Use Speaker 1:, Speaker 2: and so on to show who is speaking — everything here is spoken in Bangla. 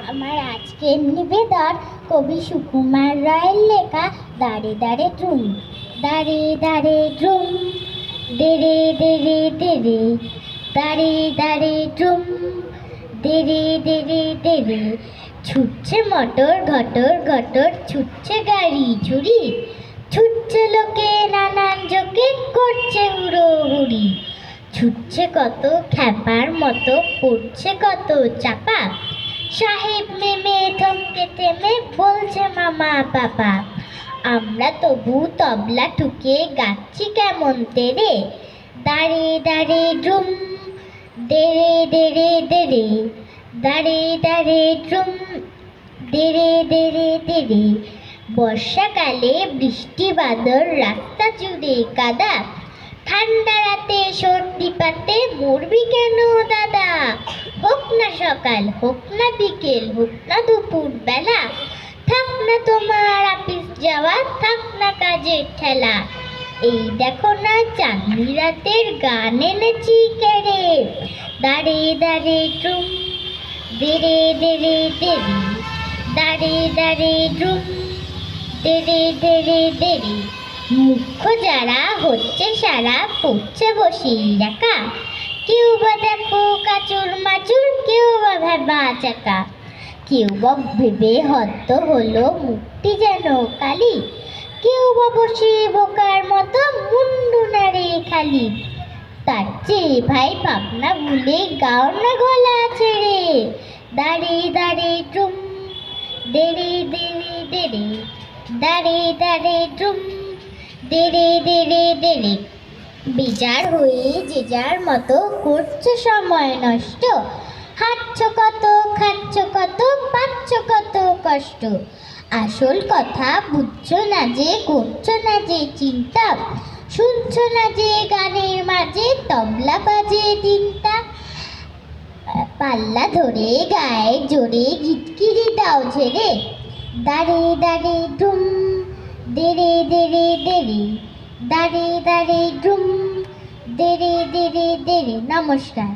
Speaker 1: আমার আজকের নিবেদন কবি সুকুমার রায়ের লেখা দাঁড়ে দাঁড়ে ড্রুম। দাঁড়ে দাঁড়ে ড্রুম, দেরে দেরে দেরে, দাঁড়ে দাঁড়ে ড্রুম, দেরে দেরে দেরে, ছুটছে মটর ঘটর ঘটর, ছুটছে গাড়ি ঝুড়ি, ছুটছে লোকে নানান জোকে, করছে হুড়োহুড়ি, ছুটছে কত খ্যাপার মতো, পড়ছে কত চাপা, সাহেব মেমে থমকে থেমে বলছে মামা পাপা, আমরা তবু তবলা ঠুকে গাচ্ছি কেমন তেরে, দাঁড়ে দাঁড়ে ড্রুম, দেরে দেরে দেরে, দাঁড়ে দাঁড়ে ড্রুম, দেরে দেরে দেরে, বর্ষাকালে বৃষ্টি বাদল, রাস্তা জুড়ে কাদা, ঠান্ডা রাতে সর্দি পাতে মরবি কেন দাদা, হোক না সকাল, হোক না বিকেল, হোক না দুপুর বেলা, থাক না তোমার অফিস যাওয়া, থাক না কাজের ঠেলা, এই দেখো না চাঁদনি রাতের গান এনেছি কেড়ে, দাঁড়ে দাঁড়ে ড্রুম, দেরে দেরে দেরে, দাঁড়ে দাঁড়ে ড্রুম, দেরে দেরে দেরে, মুখ্য যারা হচ্ছে সারা, পড়ছে বসি একা, কেউ বা দেখো কাচুর মাচুর, কেউ বা ভাবা চাকা, কেউ বা ভেবে হত হলো মুক্তি যেন কালি, কেউ বা বসে বোকার মতো মুন্ডু নাড়ে খালি, তার চেয়ে ভাই ভাবনা ভুলে গাও না গলা ছেড়ে, দাঁড়ে দাঁড়ে ড্রুম, দেরে দেরে দেরে, দাঁড়ে দাঁড়ে ড্রুম, দেরে দেরে দেরে, বেজার হয়ে যে যার মতো করছে সময় নষ্ট, হাঁটছ কত, খাচ্ছ কত, পাচ্ছ কত কষ্ট, আসল কথা বুঝছো না যে, করছো না যে চিন্তা, শুনছো না যে গানের মাঝে তবলা বাজে তিনটা, পাল্লা ধরে গায়ে জোরে গিটকিরি দাও ঝেড়ে, দাঁড়ে দাঁড়ে ড্রুম, দেরে দেরে দেরে, দাঁড়ে দাঁড়ে ড্রুম, দেরে দেরে দেরে। নমস্কার।